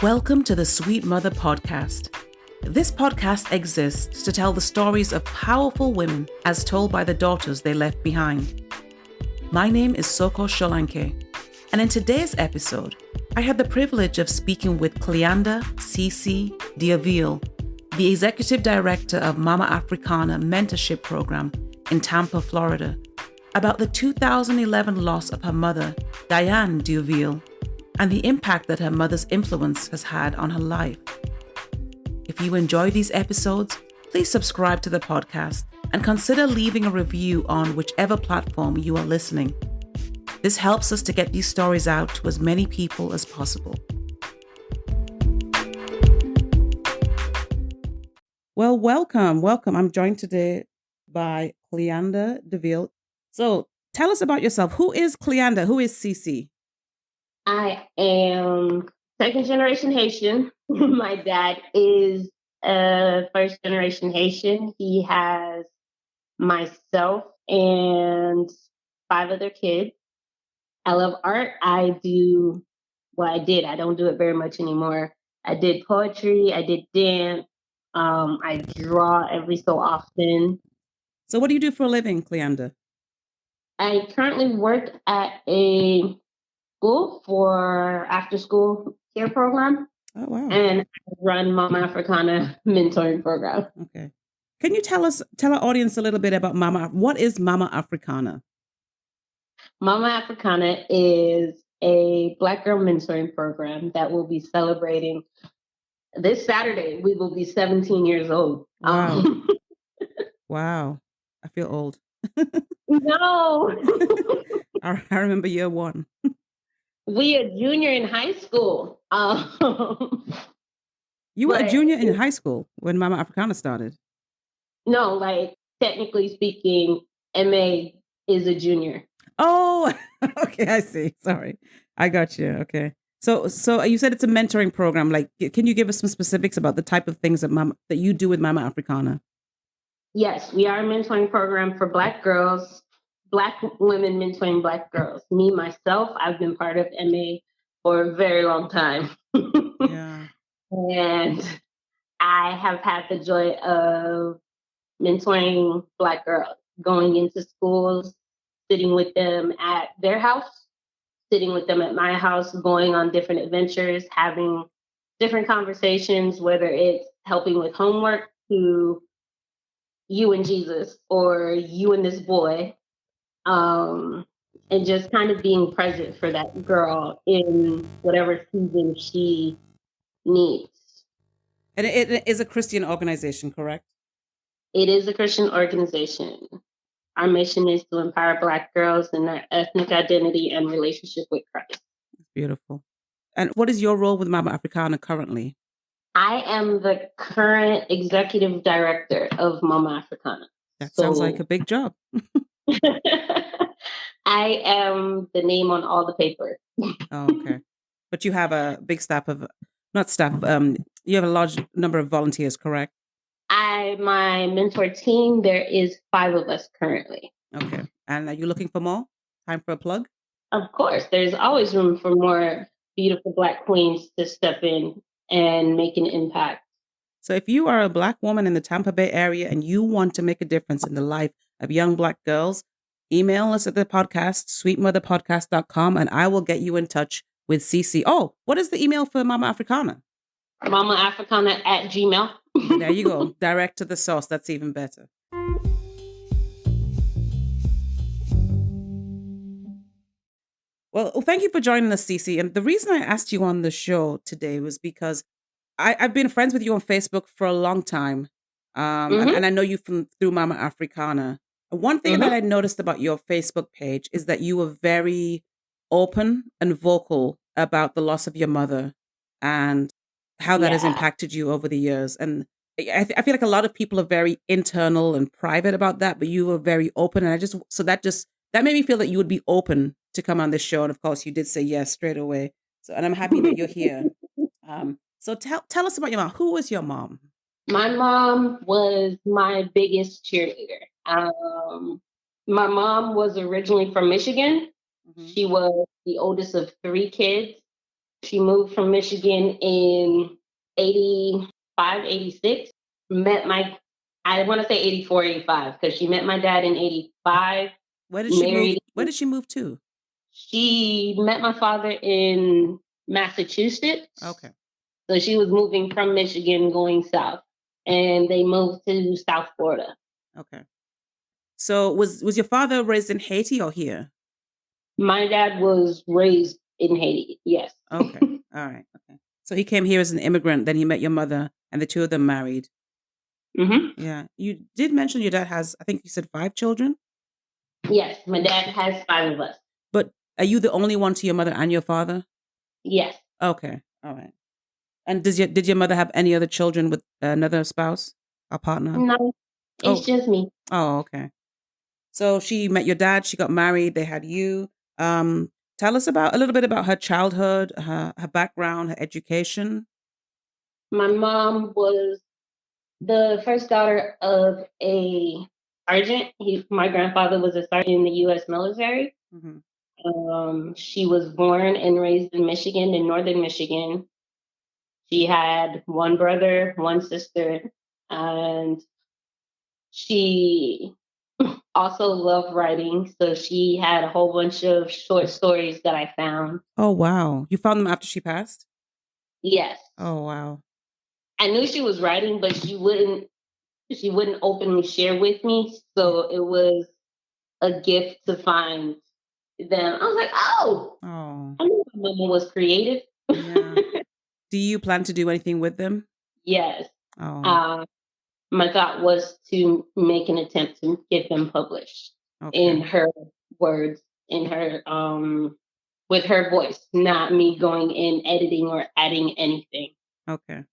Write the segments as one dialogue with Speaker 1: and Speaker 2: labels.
Speaker 1: Welcome to the Sweet Mother Podcast. This podcast exists to tell the stories of powerful women as told by the daughters they left behind. My name is Sohkor Solanke, and in today's episode, I had the privilege of speaking with Cleanda, CeeCee, Dieuvielle, the Executive Director of Mama Africana mentorship program in Tampa, Florida, about the 2011 loss of her mother, Dianne Dieuveille, and the impact that her mother's influence has had on her life. If you enjoy these episodes, please subscribe to the podcast and consider leaving a review on whichever platform you are listening. This helps us to get these stories out to as many people as possible. Well, welcome. I'm joined today by Dianne Dieuveille. So tell us about yourself. Who is Cleanda? Who is CeeCee?
Speaker 2: I am second generation Haitian. My dad is first generation Haitian. He has myself and 5 other kids. I love art. I did. I don't do it very much anymore. I did poetry. I did dance. I draw every so often.
Speaker 1: So what do you do for a living, Cleanda?
Speaker 2: I currently work at a school for after school care program.
Speaker 1: Oh, wow.
Speaker 2: And I run Mama Africana mentoring program.
Speaker 1: Okay. Can you tell our audience a little bit about what is Mama Africana?
Speaker 2: Mama Africana is a Black girl mentoring program that will be celebrating this Saturday. We will be 17 years old.
Speaker 1: Wow. Wow. I feel old.
Speaker 2: No.
Speaker 1: I remember year 1.
Speaker 2: We a junior in high school.
Speaker 1: You were a junior in high school when Mama Africana started?
Speaker 2: No, like technically speaking, MA is a junior.
Speaker 1: Oh, okay, I see. Sorry. I got you. Okay. So you said it's a mentoring program. Like, can you give us some specifics about the type of things that you do with Mama Africana?
Speaker 2: Yes, we are a mentoring program for Black girls, Black women mentoring Black girls. Me, myself, I've been part of MA for a very long time.
Speaker 1: Yeah.
Speaker 2: And I have had the joy of mentoring Black girls, going into schools, sitting with them at their house, sitting with them at my house, going on different adventures, having different conversations, whether it's helping with homework to you and Jesus or you and this boy, and just kind of being present for that girl in whatever season she needs.
Speaker 1: And it is a Christian organization, correct?
Speaker 2: It is a Christian organization. Our mission is to empower Black girls in their ethnic identity and relationship with Christ.
Speaker 1: Beautiful. And what is your role with Mama Africana currently?
Speaker 2: I am the current executive director of Mama Africana.
Speaker 1: That sounds like a big job.
Speaker 2: I am the name on all the paper.
Speaker 1: Oh, okay. But you have a big staff of, not staff, you have a large number of volunteers, correct?
Speaker 2: My mentor team, there is 5 of us currently.
Speaker 1: Okay. And are you looking for more? Time for a plug?
Speaker 2: Of course. There's always room for more beautiful Black queens to step in and make an impact.
Speaker 1: So if you are a Black woman in the Tampa Bay area and you want to make a difference in the life of young Black girls, email us at the podcast, sweetmotherpodcast.com, and I will get you in touch with CeeCee. Oh, what is the email for Mama Africana?
Speaker 2: MamaAfricana@gmail.
Speaker 1: There you go. Direct to the source. That's even better. Well, thank you for joining us, CeeCee. And the reason I asked you on the show today was because I've been friends with you on Facebook for a long time. And I know you through Mama Africana. One thing that I noticed about your Facebook page is that you were very open and vocal about the loss of your mother and how that has impacted you over the years. And I feel like a lot of people are very internal and private about that, but you were very open. And that made me feel that you would be open to come on this show. And of course you did say yes straight away. And I'm happy that you're here. So tell us about your mom. Who was your mom?
Speaker 2: My mom was my biggest cheerleader. My mom was originally from Michigan. She was the oldest of 3 kids. She moved from Michigan in 85, 86. Met my, I want to say 84, 85, because she met my dad in 85,
Speaker 1: Where did she move?
Speaker 2: married.
Speaker 1: Where did she move to?
Speaker 2: She met my father in Massachusetts.
Speaker 1: Okay.
Speaker 2: So she was moving from Michigan going south, and they moved to South Florida.
Speaker 1: Okay. So was your father raised in Haiti or here?
Speaker 2: My dad was raised in Haiti. Yes.
Speaker 1: Okay. All right. Okay. So he came here as an immigrant, then he met your mother, and the two of them married.
Speaker 2: Mm-hmm.
Speaker 1: Yeah. You did mention your dad has, I think you said 5 children,
Speaker 2: Yes, my dad has 5 of us.
Speaker 1: but are you the only one to your mother and your father?
Speaker 2: Yes.
Speaker 1: Okay. All right. And did your mother have any other children with another spouse or partner?
Speaker 2: No, it's
Speaker 1: Oh,
Speaker 2: just me.
Speaker 1: oh, okay. So she met your dad, she got married, they had you. Tell us about a little bit about her childhood, her background, her education.
Speaker 2: My mom was the first daughter of a sergeant. My grandfather was a sergeant in the U.S. military.
Speaker 1: Hmm.
Speaker 2: She was born and raised in Michigan, in northern Michigan. She had one brother, one sister, and she also loved writing. So she had a whole bunch of short stories that I found.
Speaker 1: Oh, wow. You found them after she passed?
Speaker 2: Yes.
Speaker 1: Oh, wow.
Speaker 2: I knew she was writing, but she wouldn't openly share with me.
Speaker 1: Yeah.
Speaker 2: So it was a gift to find them. I was like, oh,
Speaker 1: Oh,
Speaker 2: I knew my mama was creative.
Speaker 1: yeah. Do you plan to do anything with them?
Speaker 2: Yes.
Speaker 1: Oh,
Speaker 2: Uh, my thought was to make an attempt to get them published
Speaker 1: okay.
Speaker 2: in her words, in her with her voice, not me going in editing or adding anything.
Speaker 1: Okay.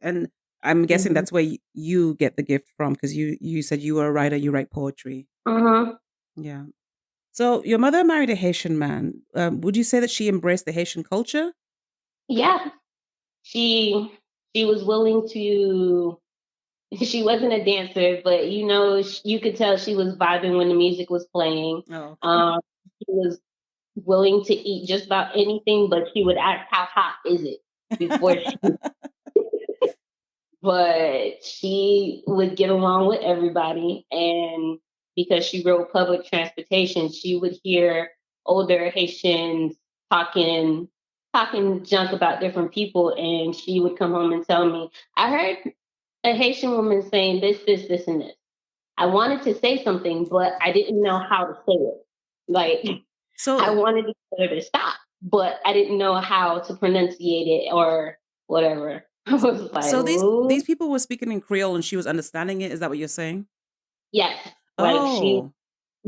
Speaker 1: And I'm guessing
Speaker 2: Mm-hmm.
Speaker 1: that's where you get the gift from because you said you were a writer, you write poetry.
Speaker 2: Uh-huh.
Speaker 1: Yeah. So your mother married a Haitian man. Would you say that she embraced the Haitian culture?
Speaker 2: Yeah, she she was willing to. She wasn't a dancer, but you could tell she was vibing when the music was playing.
Speaker 1: Oh,
Speaker 2: She was willing to eat just about anything, but she would ask, "How hot is it?" before she. But she would get along with everybody, and because she rode public transportation, she would hear older Haitians talking junk about different people, and she would come home and tell me, "I heard a Haitian woman saying this, and this." I wanted to say something, but I didn't know how to say it. Like, I
Speaker 1: so
Speaker 2: wanted to tell her to stop, but I didn't know how to pronunciate it or whatever. I was like,
Speaker 1: so these
Speaker 2: "Ooh."
Speaker 1: people were speaking in Creole and she was understanding it. Is that what you're saying?
Speaker 2: Yes, like
Speaker 1: Oh,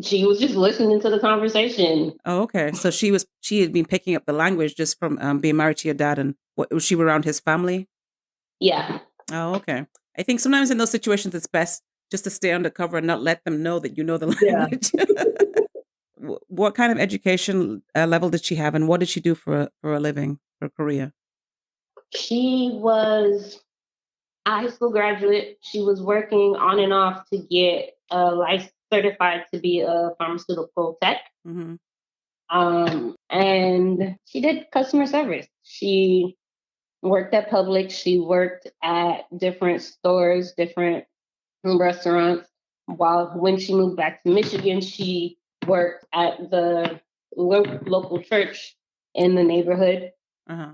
Speaker 2: she was just listening to the conversation.
Speaker 1: oh, okay. So she had been picking up the language just from being married to your dad, and what was she around his family?
Speaker 2: Yeah.
Speaker 1: Oh, okay. I think sometimes in those situations it's best just to stay undercover and not let them know that you know the
Speaker 2: Yeah.
Speaker 1: language. What kind of education level did she have, and what did she do for a living, for a career?
Speaker 2: She was a high school graduate. She was working on and off to get life certified to be a pharmaceutical tech.
Speaker 1: Hmm.
Speaker 2: And she did customer service. She worked at Publix. She worked at different stores, different restaurants. While when she moved back to Michigan, she worked at the local church in the neighborhood.
Speaker 1: Uh-huh.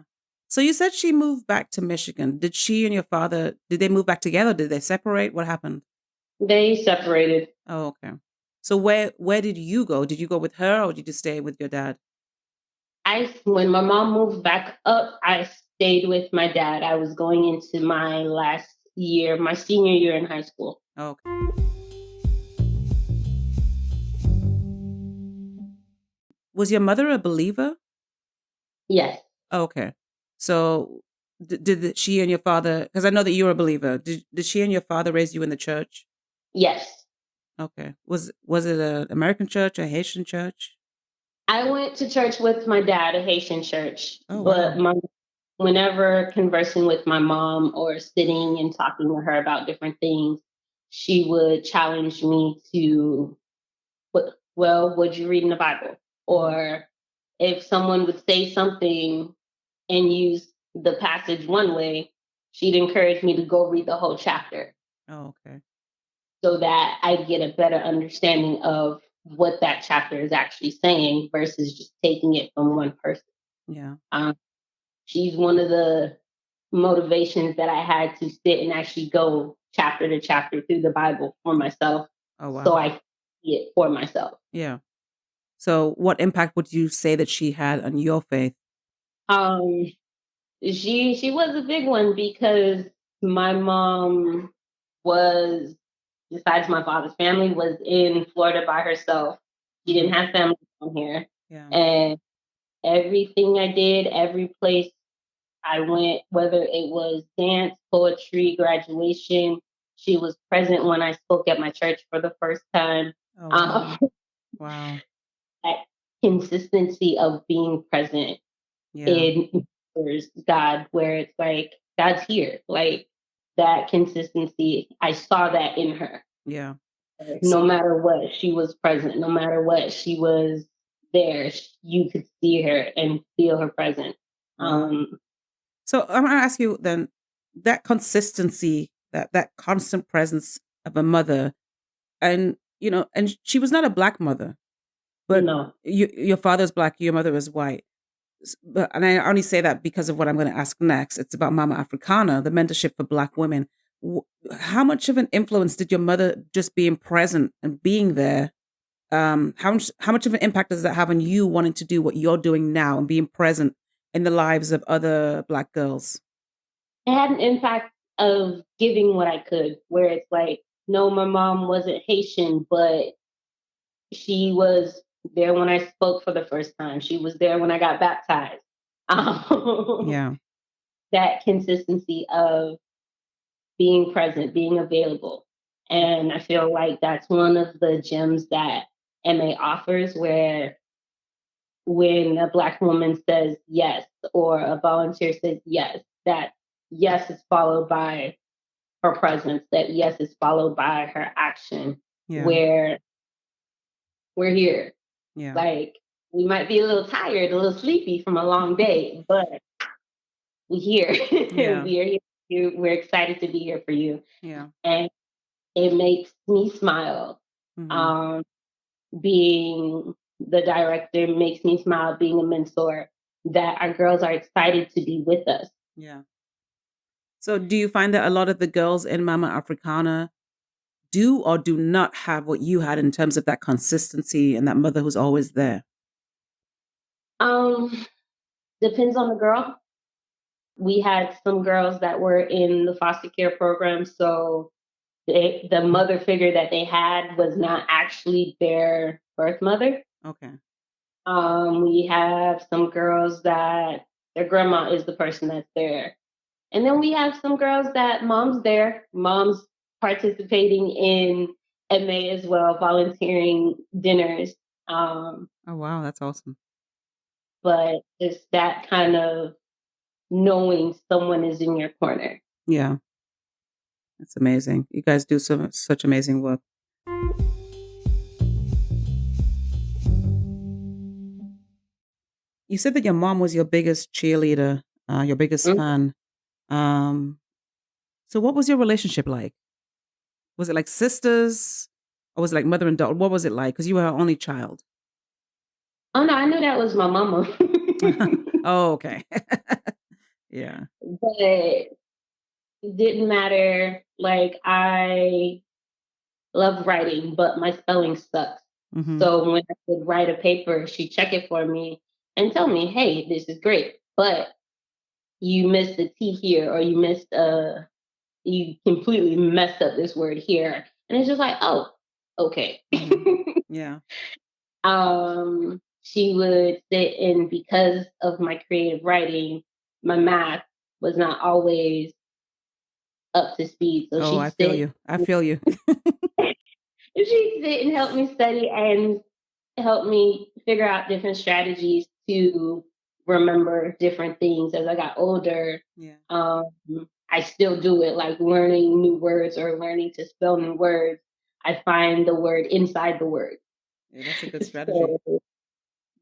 Speaker 1: So you said she moved back to Michigan. Did she and your father, did they move back together? Did they separate? What happened?
Speaker 2: They separated.
Speaker 1: Oh, okay. So where did you go? Did you go with her or did you stay with your dad?
Speaker 2: When my mom moved back up, I stayed with my dad. I was going into my last year, my senior year in high school.
Speaker 1: Okay. Was your mother a believer?
Speaker 2: Yes,
Speaker 1: Okay. So she and your father, because I know that you're a believer, did she and your father raise you in the church?
Speaker 2: yes.
Speaker 1: Okay. Was it an American church, a Haitian church?
Speaker 2: I went to church with my dad, a Haitian church,
Speaker 1: Oh,
Speaker 2: but
Speaker 1: wow.
Speaker 2: whenever conversing with my mom or sitting and talking to her about different things, she would challenge me to, well, would you read in the Bible?
Speaker 1: Hmm.
Speaker 2: Or if someone would say something and use the passage one way, she'd encourage me to go read the whole chapter
Speaker 1: Oh, okay.
Speaker 2: so that I get a better understanding of what that chapter is actually saying versus just taking it from one person.
Speaker 1: Yeah.
Speaker 2: Um, she's one of the motivations that I had to sit and actually go chapter to chapter through the Bible for myself
Speaker 1: Oh,
Speaker 2: so
Speaker 1: wow.
Speaker 2: I see it for myself.
Speaker 1: Yeah. So what impact would you say that she had on your faith?
Speaker 2: Um, she was a big one because my mom was, besides my father's family, was in Florida by herself. She didn't
Speaker 1: Mhm.
Speaker 2: have family down here.
Speaker 1: Yeah.
Speaker 2: And everything I did, every place I went, whether it was dance, poetry, graduation, she was present when I spoke at my church for the first time.
Speaker 1: Oh,
Speaker 2: Um,
Speaker 1: wow. Wow.
Speaker 2: that consistency of being present
Speaker 1: Yeah.
Speaker 2: in God, where it's like, God's here. Like that consistency, I saw that in her.
Speaker 1: Yeah. So,
Speaker 2: No matter what, she was present. No matter what, she was there. You could see her and feel her presence.
Speaker 1: wow.
Speaker 2: Um,
Speaker 1: So I'm gonna ask you then, that consistency, that constant presence of a mother, and and she was not a black mother, but
Speaker 2: no,
Speaker 1: your father's black, your mother is white. But and I only say that because of what I'm going to ask next. It's about Mama Africana, the mentorship for Black women. How much of an influence did your mother just being present and being there? How much of an impact does that have on you wanting to do what you're doing now and being present in the lives of other Black girls?
Speaker 2: it had an impact of giving what I could, where it's like, no, my mom wasn't Haitian, but she was there when I spoke for the first time. She was there when I got baptized. Um,
Speaker 1: Yeah,
Speaker 2: that consistency of being present, being available. And I feel like that's one of the gems that MA offers, where when a Black woman says yes or a volunteer says yes, that yes is followed by her presence, that yes is followed by her action,
Speaker 1: yeah,
Speaker 2: where we're here.
Speaker 1: yeah,
Speaker 2: Like we might be a little tired, a little sleepy from a long day, but we're here.
Speaker 1: yeah,
Speaker 2: We're here. We're excited to be here for you.
Speaker 1: yeah.
Speaker 2: And it makes me smile.
Speaker 1: Hmm.
Speaker 2: Um, being the director makes me smile, being a mentor, that our girls are excited to be with us.
Speaker 1: Yeah. So, do you find that a lot of the girls in Mama Africana do or do not have what you had in terms of that consistency and that mother who's always there?
Speaker 2: Um, depends on the girl. We had some girls that were in the foster care program, so the mother figure that they had was not actually their birth mother.
Speaker 1: Okay.
Speaker 2: We have some girls that their grandma is the person that's there. And then we have some girls that mom's there, mom's participating in MA as well, volunteering dinners. Um,
Speaker 1: Oh, wow, that's awesome.
Speaker 2: but it's that kind of knowing someone is in your corner.
Speaker 1: Yeah, that's amazing. You guys do such amazing work. You said that your mom was your biggest cheerleader, your biggest
Speaker 2: Mm.
Speaker 1: fan. Um, so what was your relationship like? Was it like sisters, or was it like mother and daughter? What was it like? Because you were her only child.
Speaker 2: Oh no, I knew that was my mama.
Speaker 1: Oh, okay. Yeah.
Speaker 2: But it didn't matter. Like I love writing, but my spelling sucks.
Speaker 1: Hmm.
Speaker 2: So when I would write a paper, she'd check it for me and tell me, hey, this is great. But you missed a T here, or you completely messed up this word here. And it's just like, oh, okay.
Speaker 1: Hmm. Yeah.
Speaker 2: She would sit, and because of my creative writing, my math was not always up to speed. So
Speaker 1: Oh, I
Speaker 2: she'd
Speaker 1: feel
Speaker 2: sit
Speaker 1: you. I feel you.
Speaker 2: she'd sit and help me study and help me figure out different strategies to remember different things as I got older.
Speaker 1: Yeah.
Speaker 2: Um, I still do it, like learning new words or learning to spell new words. I find the word inside the word.
Speaker 1: Yeah, that's a good strategy.
Speaker 2: So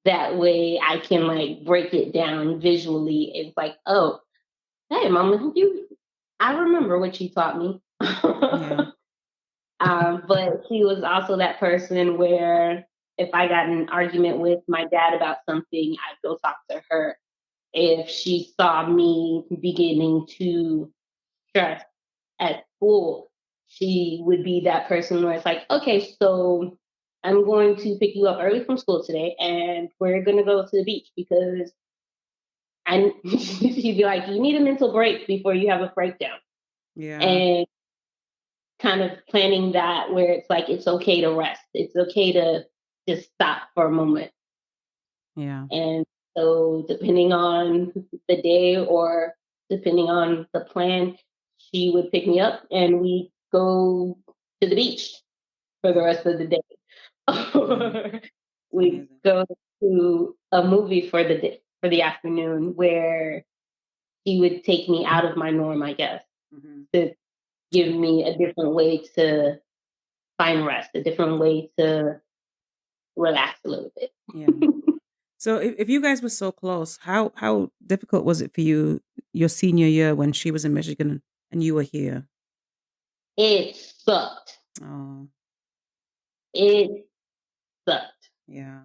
Speaker 2: That way I can like break it down visually. It's like, oh, hey, Mama, I remember what you taught me.
Speaker 1: Yeah.
Speaker 2: But she was also that person where if I got in an argument with my dad about something, I'd go talk to her. If she saw me beginning to stress at school, she would be that person where it's like, okay, so I'm going to pick you up early from school today and we're going to go to the beach because and she'd be like, you need a mental break before you have a breakdown.
Speaker 1: Yeah.
Speaker 2: And kind of planning that where it's like, it's okay to rest. It's okay to just stop for a moment.
Speaker 1: Yeah.
Speaker 2: And so, depending on the day or depending on the plan, she would pick me up and we go to the beach for the rest of the day.
Speaker 1: Yeah.
Speaker 2: Or we
Speaker 1: Amazing.
Speaker 2: go to a movie for the day, for the afternoon where she would take me out of my norm, I guess,
Speaker 1: Hmm.
Speaker 2: to give me a different way to find rest, a different way to relax a little bit.
Speaker 1: Yeah. So if you guys were so close, how difficult was it for you your senior year when she was in Michigan and you were here?
Speaker 2: It sucked.
Speaker 1: Oh,
Speaker 2: It sucked.
Speaker 1: yeah.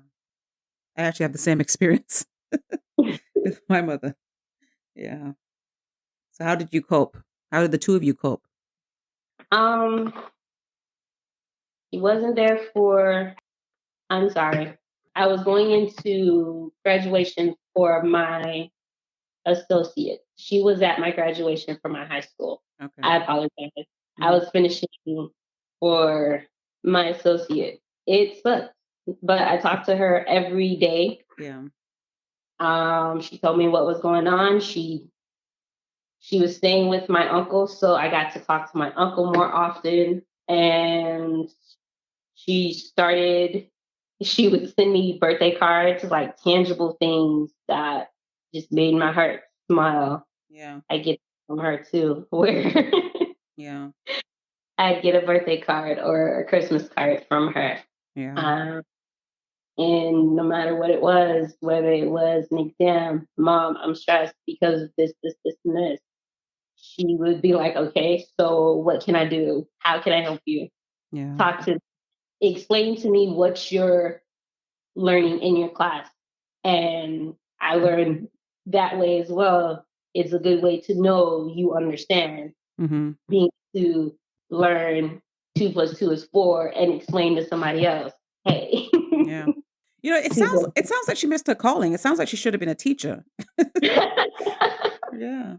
Speaker 1: I actually have the same experience with my mother. Yeah. So how did you cope? How did the two of you cope?
Speaker 2: Um, he wasn't there for, I'm sorry. I was going into graduation for my associate. She was at my graduation for my high school.
Speaker 1: Okay.
Speaker 2: I apologize. I
Speaker 1: Hmm.
Speaker 2: was finishing for my associate. It sucked, but I talked to her every day.
Speaker 1: Yeah.
Speaker 2: She told me what was going on. She was staying with my uncle, so I got to talk to my uncle more often. And she started, she would send me birthday cards, like tangible things that just made my heart smile.
Speaker 1: Yeah.
Speaker 2: I get from her too, where
Speaker 1: Yeah.
Speaker 2: I'd get a birthday card or a Christmas card from her.
Speaker 1: Yeah.
Speaker 2: Um, and no matter what it was, whether it was an exam, Mom, I'm stressed because of this, and this, she would be like, okay, so what can I do? How can I help you?
Speaker 1: Yeah.
Speaker 2: Talk to, explain to me what you're learning in your class. And I learned that way as well. It's a good way to know you understand,
Speaker 1: Hmm.
Speaker 2: being to learn 2 plus 2 is 4 and explain to somebody else, hey.
Speaker 1: Yeah. You know, it
Speaker 2: Two
Speaker 1: sounds like she missed her calling. It sounds like she should have been a teacher.
Speaker 2: plus-
Speaker 1: Yeah.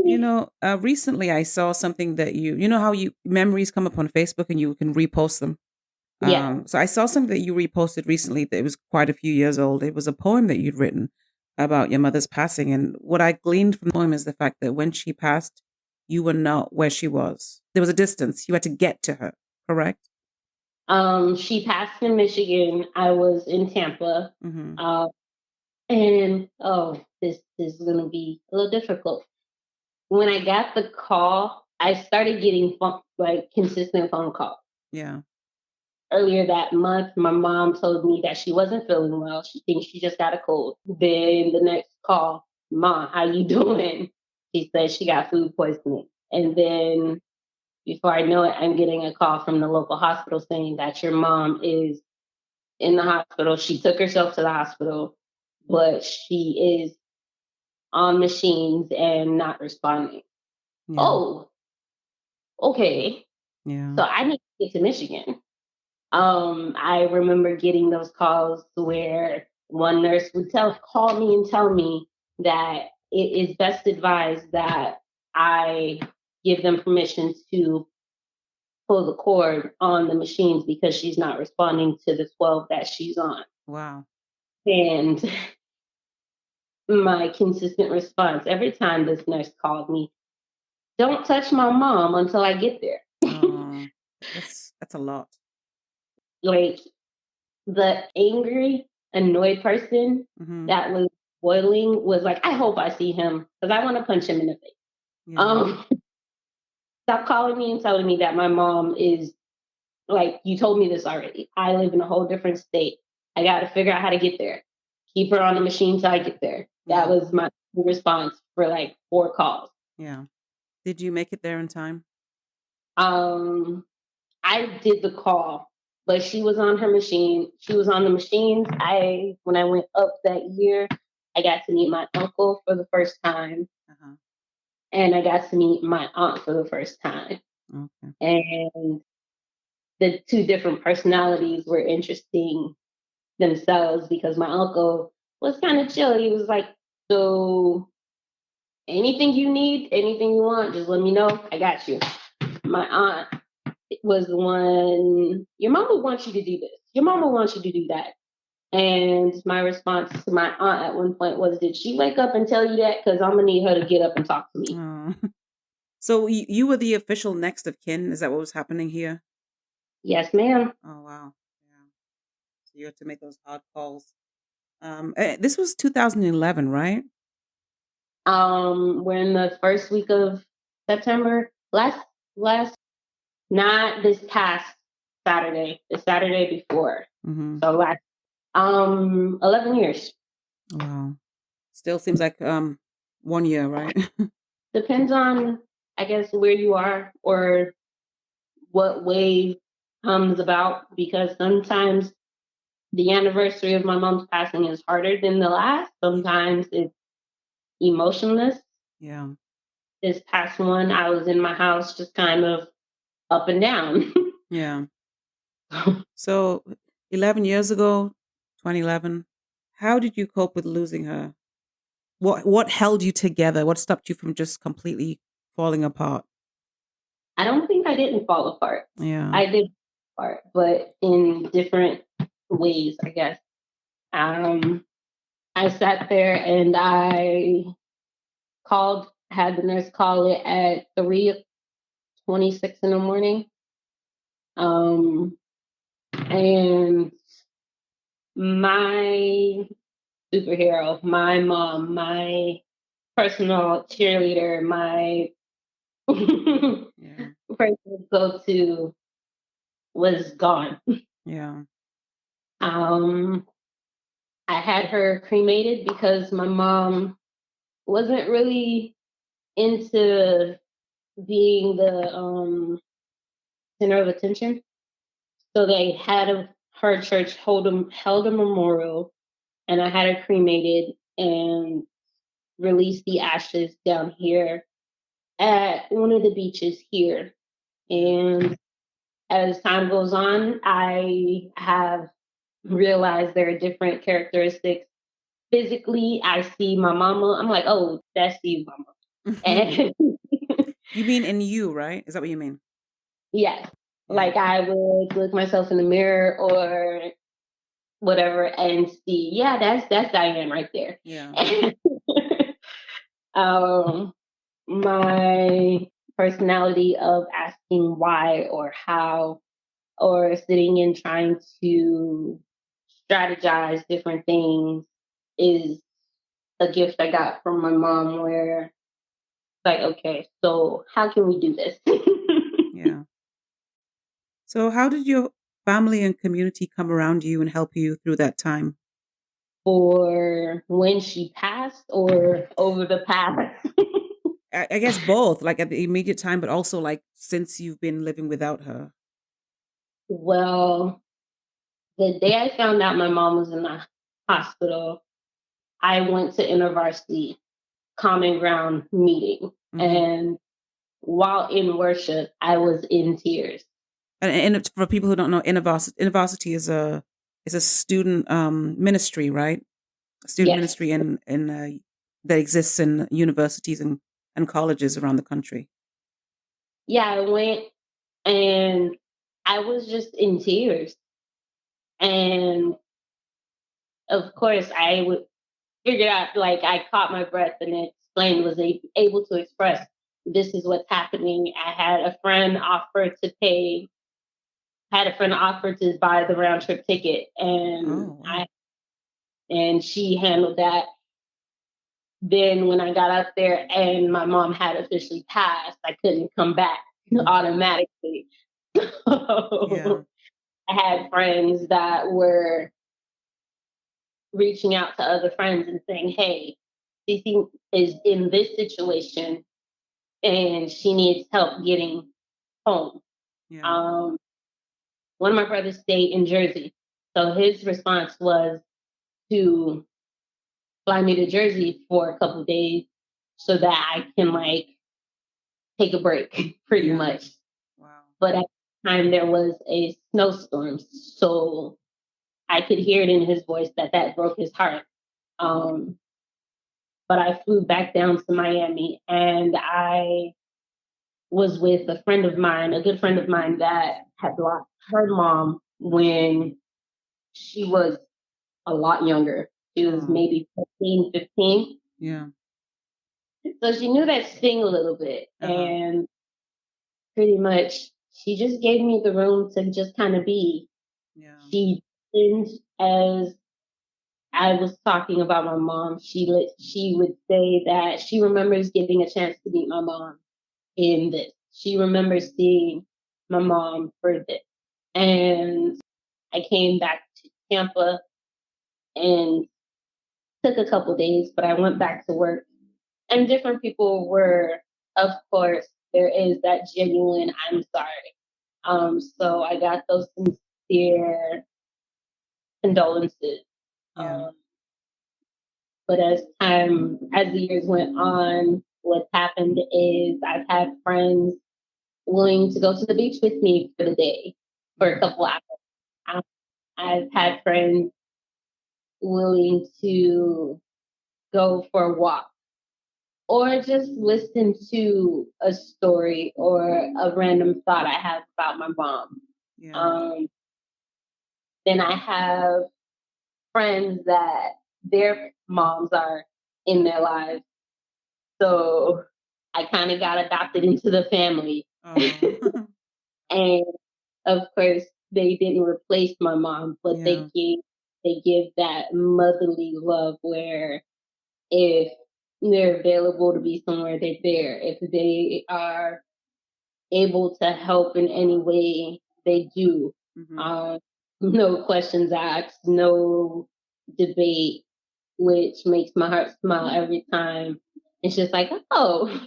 Speaker 1: You know, recently I saw something that you know how you memories come up on Facebook and you can repost them.
Speaker 2: yeah.
Speaker 1: So I saw something that you reposted recently that it was quite a few years old. It was a poem that you'd written about your mother's passing. And what I gleaned from the poem is the fact that when she passed, you were not where she was. There was a distance. You had to get to her, correct?
Speaker 2: She passed in Michigan. I was in Tampa.
Speaker 1: Mm-hmm.
Speaker 2: Uh, and this is gonna be a little difficult. When I got the call, I started getting like consistent phone calls.
Speaker 1: Yeah.
Speaker 2: Earlier that month, my mom told me that she wasn't feeling well. She thinks she just got a cold. Then the next call, Ma, how you doing? She said she got food poisoning. And then before I know it, I'm getting a call from the local hospital saying that your mom is in the hospital. She took herself to the hospital, but she is on machines and not responding.
Speaker 1: Yeah.
Speaker 2: Oh, okay.
Speaker 1: Yeah.
Speaker 2: So I need to get to Michigan. I remember getting those calls where one nurse would call me and tell me that it is best advised that I give them permission to pull the cord on the machines because she's not responding to the 12 that she's on.
Speaker 1: Wow.
Speaker 2: And my consistent response every time this nurse called me, don't touch my mom until I get there.
Speaker 1: Oh, that's a lot.
Speaker 2: Like the angry, annoyed person
Speaker 1: Mm-hmm.
Speaker 2: that was boiling was like, I hope I see him because I want to punch him in the face.
Speaker 1: Yeah.
Speaker 2: Um, stop calling me and telling me that my mom is like, you told me this already. I live in a whole different state. I got to figure out how to get there. Keep her on the machine till I get there. That
Speaker 1: Yeah.
Speaker 2: was my response for like 4 calls.
Speaker 1: Yeah. Did you make it there in time?
Speaker 2: Um, I did the call, but she was on her machine. She was on the machines. When I went up that year, I got to meet my uncle for the first time,
Speaker 1: Uh-huh.
Speaker 2: and I got to meet my aunt for the first time.
Speaker 1: Okay.
Speaker 2: And the two different personalities were interesting themselves because my uncle was kind of chill. He was like, "So anything you need, anything you want, just let me know. I got you." My aunt was the one, your mama wants you to do this. Your mama wants you to do that. And my response to my aunt at one point was, did she wake up and tell you that? Because I'm going to need her to get up and talk to me.
Speaker 1: Oh. So you were the official next of kin. Is that what was happening here?
Speaker 2: Yes, ma'am.
Speaker 1: Oh, wow. Yeah. So you had to make those hard calls. This was 2011, right?
Speaker 2: We're in the first week of September. Last, not this past Saturday, the Saturday before.
Speaker 1: Mm-hmm.
Speaker 2: So 11 years.
Speaker 1: Wow. Still seems like 1 year, right?
Speaker 2: Depends on, I guess, where you are or what wave comes about, because sometimes the anniversary of my mom's passing is harder than the last. Sometimes it's emotionless.
Speaker 1: Yeah.
Speaker 2: This past one, I was in my house just kind of up and down.
Speaker 1: Yeah. So 11 years ago, 2011, how did you cope with losing her? What held you together? What stopped you from just completely falling apart?
Speaker 2: I don't think I didn't fall apart.
Speaker 1: Yeah.
Speaker 2: I did fall apart, but in different ways, I guess. I sat there and I had the nurse call it at 3:26 in the morning. And my superhero, my mom, my personal cheerleader, my
Speaker 1: Yeah.
Speaker 2: person to go to was gone.
Speaker 1: Yeah.
Speaker 2: Um, I had her cremated because my mom wasn't really into being the center of attention. So they had her church held a memorial, and I had her cremated and released the ashes down here at one of the beaches here. And as time goes on, I have realized there are different characteristics. Physically, I see my mama. I'm like, oh, that's you, mama. And
Speaker 1: You mean in you, right? Is that what you mean?
Speaker 2: yes,
Speaker 1: Yeah.
Speaker 2: like I would look myself in the mirror or whatever and see, yeah, that's Dianne right there.
Speaker 1: Yeah.
Speaker 2: um, my personality of asking why or how or sitting and trying to strategize different things is a gift I got from my mom where like, okay, so how can we do this?
Speaker 1: Yeah. So how did your family and community come around you and help you through that time?
Speaker 2: For when she passed or over the past?
Speaker 1: I guess both, like at the immediate time, but also like since you've been living without her.
Speaker 2: Well, the day I found out my mom was in the hospital, I went to InterVarsity Common Ground meeting.
Speaker 1: Hmm.
Speaker 2: And while in worship, I was in tears.
Speaker 1: And for people who don't know, InterVarsity is a student ministry, right? A student
Speaker 2: Yes.
Speaker 1: ministry in that exists in universities and colleges around the country.
Speaker 2: Yeah, I went and I was just in tears. And of course, I would figure out, like, I caught my breath and explained, was able to express this is what's happening. I had a friend offer to buy the round trip ticket,
Speaker 1: Oh, wow.
Speaker 2: and she handled that. Then when I got up there and my mom had officially passed, I couldn't come back. automatically.
Speaker 1: Yeah.
Speaker 2: So I had friends that were reaching out to other friends and saying, hey, CeeCee is in this situation and she needs help getting home.
Speaker 1: Yeah.
Speaker 2: Um, one of my brothers stayed in Jersey. So his response was to fly me to Jersey for a couple of days so that I can like take a break, pretty
Speaker 1: Yeah.
Speaker 2: much.
Speaker 1: Wow.
Speaker 2: But at the time there was a snowstorm, so I could hear it in his voice that broke his heart. Um, but I flew back down to Miami, and I was with a friend of mine, a good friend of mine that had lost her mom when she was a lot younger. She was
Speaker 1: Oh.
Speaker 2: maybe 15, 15.
Speaker 1: Yeah.
Speaker 2: So she knew that sting a little bit.
Speaker 1: Uh-huh.
Speaker 2: And pretty much she just gave me the room to just kind of be.
Speaker 1: Yeah.
Speaker 2: She didn't, as I was talking about my mom, she would say that she remembers getting a chance to meet my mom in this. She remembers seeing my mom for this. And I came back to Tampa and took a couple days, but I went back to work. And different people were, of course, there is that genuine I'm sorry. So I got those sincere condolences.
Speaker 1: Yeah.
Speaker 2: But as the years went on, what happened is I've had friends willing to go to the beach with me for the day, for a
Speaker 1: Yeah.
Speaker 2: couple hours. Um, I've had friends willing to go for a walk or just listen to a story or a random thought I have about my mom.
Speaker 1: Yeah.
Speaker 2: Um, then I have friends that their moms are in their lives. So I kind of got adopted into the family.
Speaker 1: Oh.
Speaker 2: And of course, they didn't replace my mom, but
Speaker 1: Yeah.
Speaker 2: they give that motherly love where if they're available to be somewhere, they're there. If they are able to help in any way, they do.
Speaker 1: Mm-hmm.
Speaker 2: Uh, no questions asked, no debate, which makes my heart smile every time. It's just like, oh,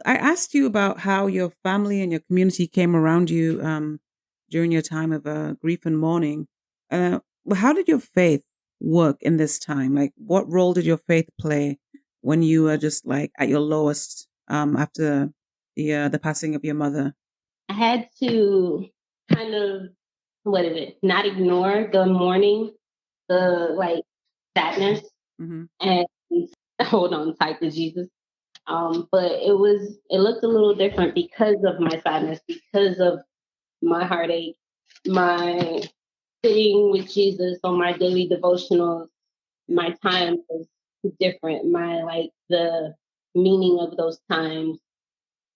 Speaker 1: I asked you about how your family and your community came around you during your time of grief and mourning. Well, how did your faith work in this time? Like, what role did your faith play when you were just like at your lowest after the passing of your mother?
Speaker 2: I had to kind of, what is it, not ignore the mourning, the like sadness,
Speaker 1: Mm-hmm.
Speaker 2: and hold on tight to Jesus. But it looked a little different because of my sadness, because of my heartache, my sitting with Jesus on my daily devotionals.
Speaker 1: Yeah.
Speaker 2: My time was different. My like the meaning of those times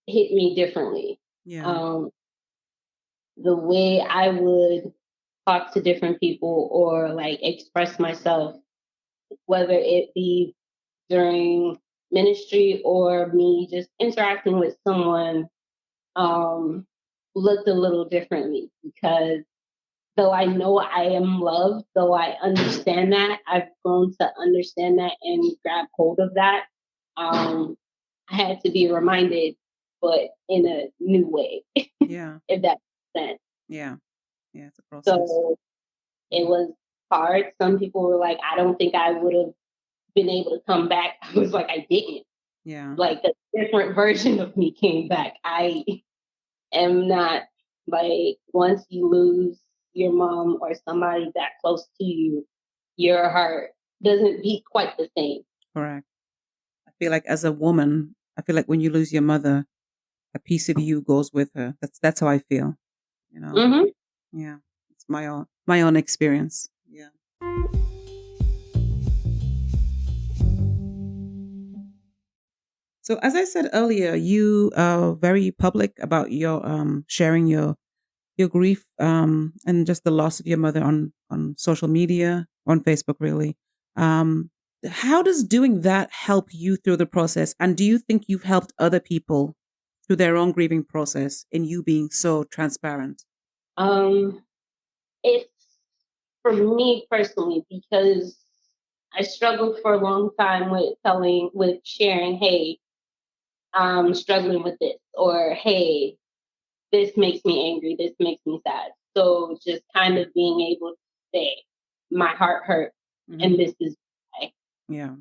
Speaker 2: hit me differently.
Speaker 1: Yeah.
Speaker 2: Um, the way I would talk to different people or like express myself, whether it be during ministry or me just interacting with someone, um, looked a little differently because though I know I am loved, though I understand that, I've grown to understand that and grab hold of that. I had to be reminded, but in a new way,
Speaker 1: Yeah.
Speaker 2: if that makes sense.
Speaker 1: Yeah. Yeah. It's a process.
Speaker 2: So it
Speaker 1: Mm-hmm.
Speaker 2: was hard. Some people were like, I don't think I would have been able to come back. I was like, I didn't.
Speaker 1: Yeah.
Speaker 2: Like a different version of me came back. I am not like once you lose your mom or somebody that close to you, your heart doesn't beat quite the same.
Speaker 1: Correct. I feel like as a woman, I feel like when you lose your mother, a piece of you goes with her. That's how I feel. You know.
Speaker 2: Mm-hmm.
Speaker 1: Yeah. It's my own experience. Yeah. So as I said earlier, you are very public about your sharing your grief and just the loss of your mother on social media, on Facebook really. Um How does doing that help you through the process? And do you think you've helped other people through their own grieving process in you being so transparent?
Speaker 2: It's for me personally because I struggled for a long time with sharing, hey, I'm struggling with this, or hey, this makes me angry, this makes me sad. So just kind of being able to say, my heart hurts, and this is why.
Speaker 1: Yeah.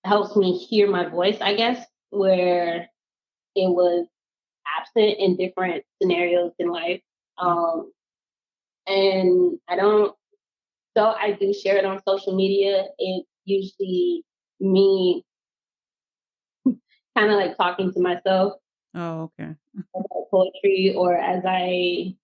Speaker 2: Helps me hear my voice, I guess, where it was absent in different scenarios in life. And so I do share it on social media. It's usually me kind of like talking to myself
Speaker 1: Oh, okay.
Speaker 2: about poetry, or as I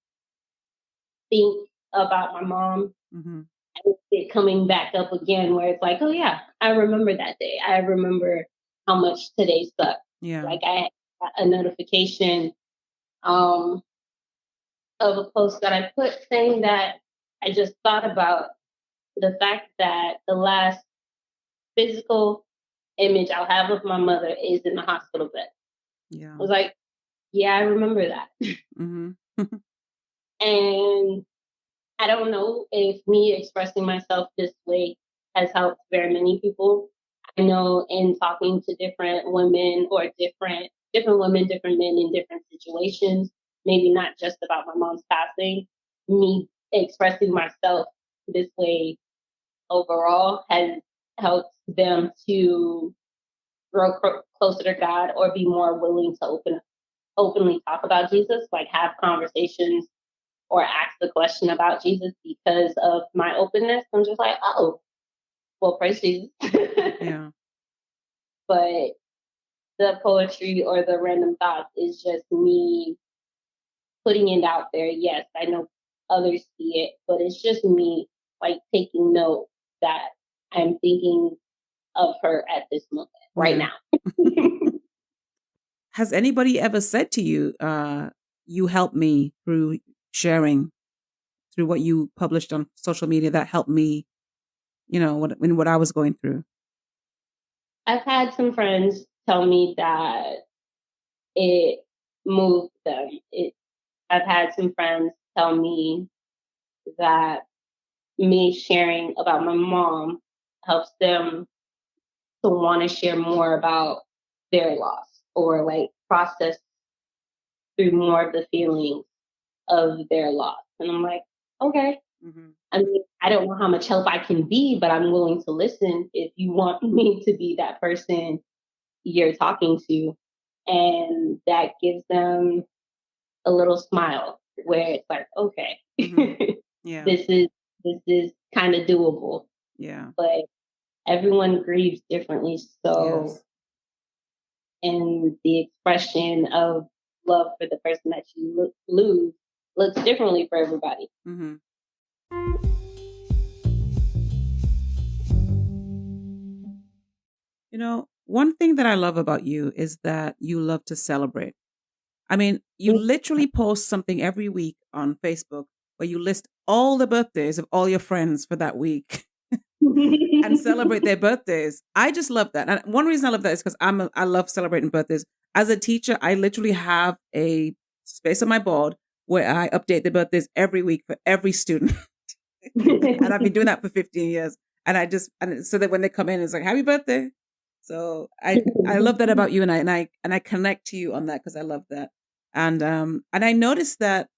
Speaker 2: think about my mom,
Speaker 1: Mm-hmm.
Speaker 2: and it coming back up again, where it's like, oh yeah, I remember that day. I remember how much today sucked.
Speaker 1: Yeah.
Speaker 2: Like I had a notification of a post that I put saying that I just thought about the fact that the last physical image I'll have of my mother is in the hospital bed.
Speaker 1: Yeah.
Speaker 2: I was like, yeah, I remember that.
Speaker 1: Mm-hmm.
Speaker 2: And I don't know if me expressing myself this way has helped very many people. I know in talking to different women, or different women, different men in different situations, maybe not just about my mom's passing, me expressing myself this way overall has helped them to grow closer to God, or be more willing to openly talk about Jesus, like have conversations or ask the question about Jesus because of my openness. I'm just like, oh, well, praise Jesus.
Speaker 1: Yeah.
Speaker 2: But the poetry or the random thoughts is just me putting it out there. Yes, I know others see it, but it's just me like taking note that I'm thinking of her at this moment right
Speaker 1: Yeah.
Speaker 2: now.
Speaker 1: Has anybody ever said to you, you helped me through sharing, through what you published on social media, that helped me, what I was going through?
Speaker 2: I've had some friends tell me that it moved them. I've had some friends tell me that me sharing about my mom helps them to want to share more about their loss, or like process through more of the feelings of their loss. And I'm like, okay.
Speaker 1: Mm-hmm.
Speaker 2: I mean, I don't know how much help I can be, but I'm willing to listen if you want me to be that person you're talking to. And that gives them a little smile where it's like, okay,
Speaker 1: Mm-hmm. Yeah.
Speaker 2: this is kind of doable.
Speaker 1: Yeah.
Speaker 2: But everyone grieves differently. So,
Speaker 1: Yes.
Speaker 2: and the expression of love for the person that you lose looks differently for everybody.
Speaker 1: Mm-hmm. One thing that I love about you is that you love to celebrate. I mean, you literally post something every week on Facebook where you list all the birthdays of all your friends for that week and celebrate their birthdays. I just love that. And one reason I love that is because I love celebrating birthdays. As a teacher, I literally have a space on my board where I update the birthdays every week for every student. And I've been doing that for 15 years. And so that when they come in, it's like, happy birthday. So I love that about you, and I connect to you on that because I love that. And I noticed that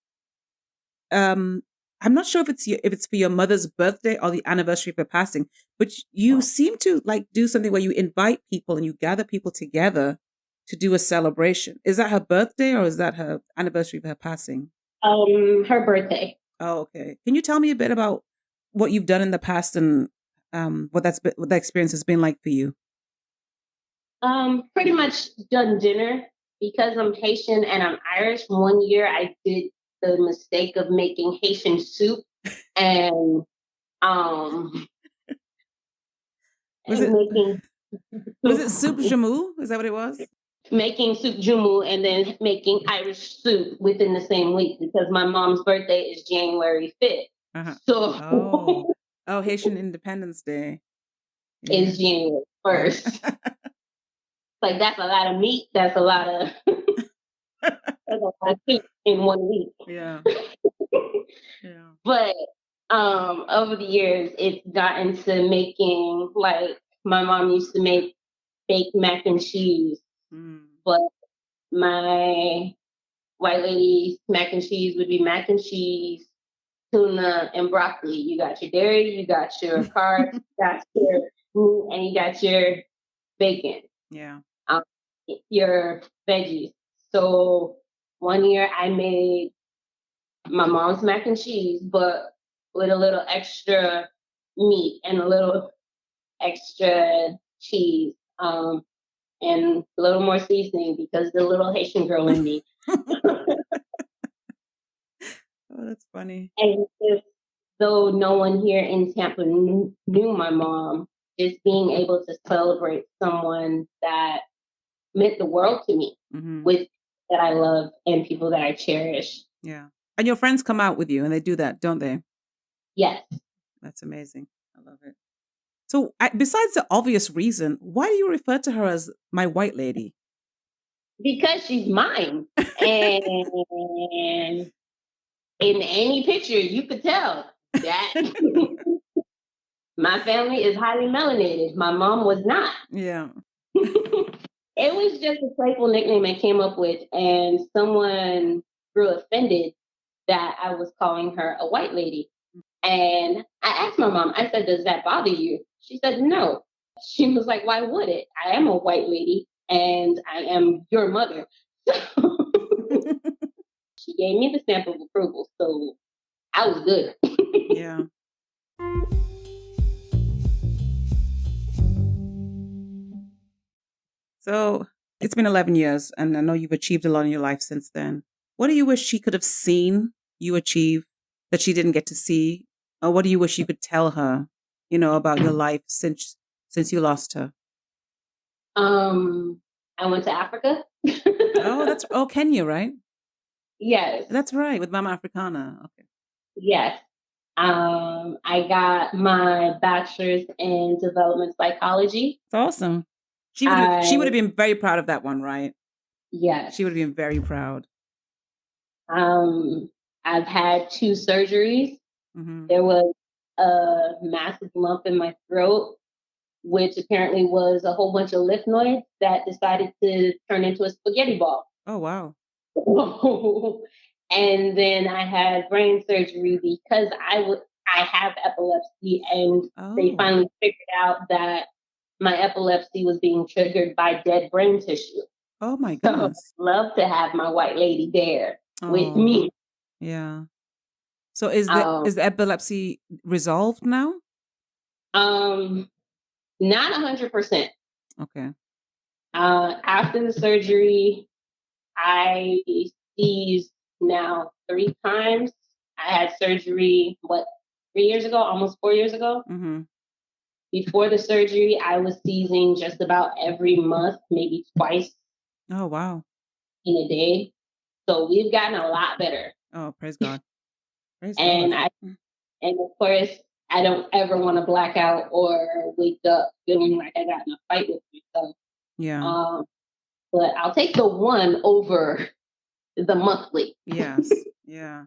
Speaker 1: um I'm not sure if it's for your mother's birthday or the anniversary of her passing, but you seem to like do something where you invite people and you gather people together to do a celebration. Is that her birthday or is that her anniversary of her passing?
Speaker 2: Her birthday.
Speaker 1: Oh, okay. Can you tell me a bit about what you've done in the past and what that experience has been like for you?
Speaker 2: Pretty much done dinner because I'm Haitian and I'm Irish. One year I did the mistake of making Haitian soup and um
Speaker 1: Was
Speaker 2: and
Speaker 1: it
Speaker 2: making
Speaker 1: was it soup jamu? Is that what it was?
Speaker 2: making soup jumu and then making Irish soup within the same week because my mom's birthday is January 5th.
Speaker 1: Uh-huh.
Speaker 2: So
Speaker 1: Oh. Oh, Haitian Independence Day.
Speaker 2: is January 1st. Like, that's a lot of meat. That's a lot of food in 1 week.
Speaker 1: Yeah.
Speaker 2: But over the years, it's gotten to making, like, my mom used to make baked mac and cheese, but my white lady's mac and cheese would be mac and cheese, tuna, and broccoli. You got your dairy, you got your carbs, you got your meat, and you got your bacon.
Speaker 1: Yeah.
Speaker 2: Your veggies. So one year I made my mom's mac and cheese, but with a little extra meat and a little extra cheese, and a little more seasoning because the little Haitian girl in me.
Speaker 1: Oh, that's funny.
Speaker 2: And just, though no one here in Tampa knew my mom, just being able to celebrate someone that meant the world to me with that I love and people that I cherish.
Speaker 1: Yeah. And your friends come out with you and they do that, don't they?
Speaker 2: Yes.
Speaker 1: That's amazing. I love it. So besides the obvious reason, why do you refer to her as my white lady?
Speaker 2: Because she's mine. And in any picture, you could tell that my family is highly melanated. My mom was not.
Speaker 1: Yeah.
Speaker 2: It was just a playful nickname I came up with, and someone grew offended that I was calling her a white lady. And I asked my mom, I said, does that bother you? She said, no. She was like, why would it? I am a white lady and I am your mother. She gave me the stamp of approval, so I was good.
Speaker 1: Yeah. So it's been 11 years, and I know you've achieved a lot in your life since then. What do you wish she could have seen you achieve that she didn't get to see? Or what do you wish you could tell her, about your life since you lost her?
Speaker 2: I went to Africa.
Speaker 1: Kenya, right?
Speaker 2: Yes.
Speaker 1: That's right, with Mama Africana. Okay.
Speaker 2: Yes. I got my bachelor's in development psychology.
Speaker 1: It's awesome. She would have been very proud of that one, right?
Speaker 2: Yes.
Speaker 1: She would have been very proud.
Speaker 2: I've had 2 surgeries. There was a massive lump in my throat, which apparently was a whole bunch of lymph nodes that decided to turn into a spaghetti ball.
Speaker 1: Oh, wow.
Speaker 2: And then I had brain surgery because I have epilepsy, and they finally figured out that my epilepsy was being triggered by dead brain tissue.
Speaker 1: Oh my goodness.
Speaker 2: So love to have my white lady there with me.
Speaker 1: Yeah. So is the epilepsy resolved now?
Speaker 2: Not 100%.
Speaker 1: Okay.
Speaker 2: After the surgery, I seized now 3 times. I had surgery, 3 years ago, almost 4 years ago. Before the surgery, I was seizing just about every month, maybe twice.
Speaker 1: Oh, wow.
Speaker 2: In a day. So we've gotten a lot better.
Speaker 1: Oh, praise God. Praise
Speaker 2: and
Speaker 1: God.
Speaker 2: And of course, I don't ever want to black out or wake up feeling like I got in a fight with myself.
Speaker 1: Yeah.
Speaker 2: But I'll take the one over the monthly.
Speaker 1: Yes. Yeah.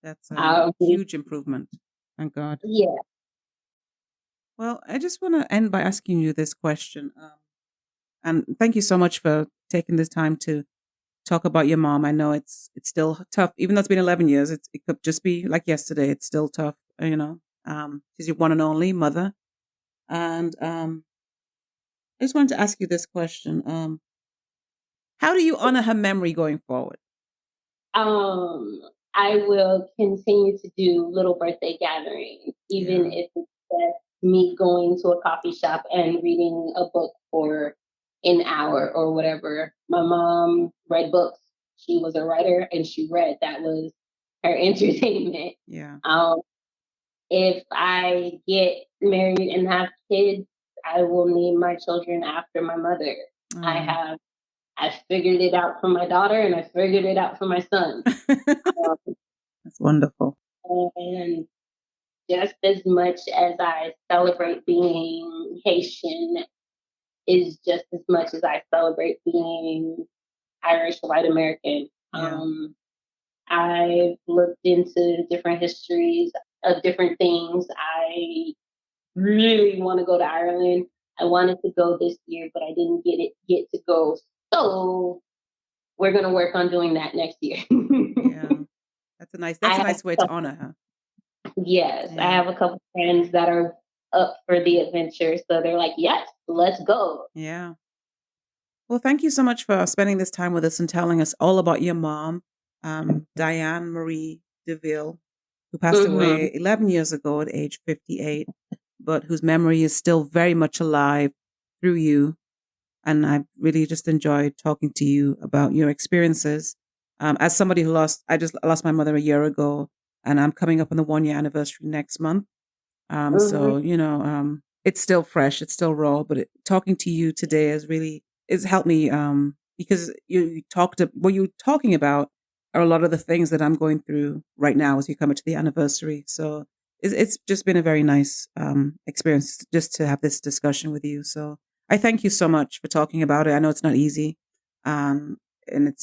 Speaker 1: That's a huge improvement. Thank God.
Speaker 2: Yeah.
Speaker 1: Well, I just want to end by asking you this question. And thank you so much for taking this time to talk about your mom. I know it's still tough, even though it's been 11 years. It could just be like yesterday. It's still tough, she's your one and only mother. And I just wanted to ask you this question. How do you honor her memory going forward?
Speaker 2: I will continue to do little birthday gatherings, even if it's just me going to a coffee shop and reading a book for an hour or whatever. My mom read books. She was a writer and she read. That was her entertainment.
Speaker 1: Yeah.
Speaker 2: If I get married and have kids, I will name my children after my mother. I figured it out for my daughter and I figured it out for my son.
Speaker 1: That's wonderful.
Speaker 2: And just as much as I celebrate being Haitian, is just as much as I celebrate being Irish white American.
Speaker 1: Yeah.
Speaker 2: I've looked into different histories of different things. I really want to go to Ireland. I wanted to go this year, but I didn't get to go. So we're gonna work on doing that next year.
Speaker 1: Yeah. That's a nice way to honor her.
Speaker 2: Yes, I
Speaker 1: Yeah.
Speaker 2: have a couple friends that are up for the adventure, so they're like, "Yes, let's go."
Speaker 1: Yeah. Well, thank you so much for spending this time with us and telling us all about your mom, Dianne Marie Dieuveille, who passed
Speaker 2: Mm-hmm.
Speaker 1: away 11 years ago at age 58, but whose memory is still very much alive through you. And I really just enjoyed talking to you about your experiences. As somebody I just lost my mother a year ago, and I'm coming up on the 1 year anniversary next month. So, it's still fresh, it's still raw, but talking to you today has helped me, because what you're talking about are a lot of the things that I'm going through right now as we come up to the anniversary. So it's just been a very nice, experience just to have this discussion with you. So I thank you so much for talking about it. I know it's not easy. And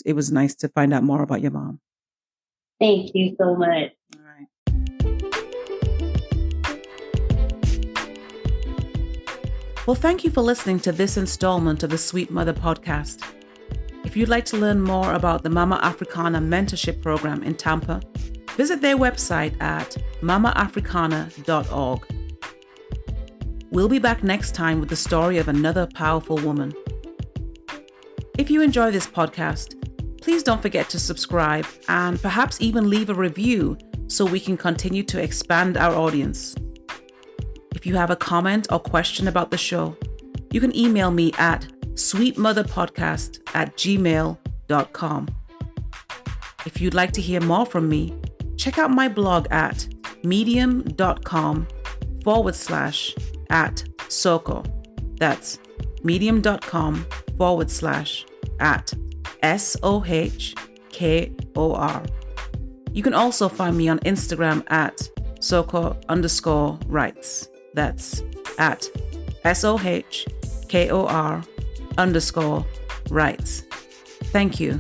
Speaker 1: it was nice to find out more about your mom.
Speaker 2: Thank you so much.
Speaker 1: All right. Well, thank you for listening to this installment of the Sweet Mother podcast. If you'd like to learn more about the Mama Africana mentorship program in Tampa, visit their website at mamaafricana.org. We'll be back next time with the story of another powerful woman. If you enjoy this podcast, please don't forget to subscribe and perhaps even leave a review so we can continue to expand our audience. If you have a comment or question about the show, you can email me at sweetmotherpodcast@gmail.com. If you'd like to hear more from me, check out my blog at medium.com/@Sohkor. That's medium.com/@SOHKOR. You can also find me on Instagram at Sohkor_writes. That's at SOHKOR_writes. Thank you.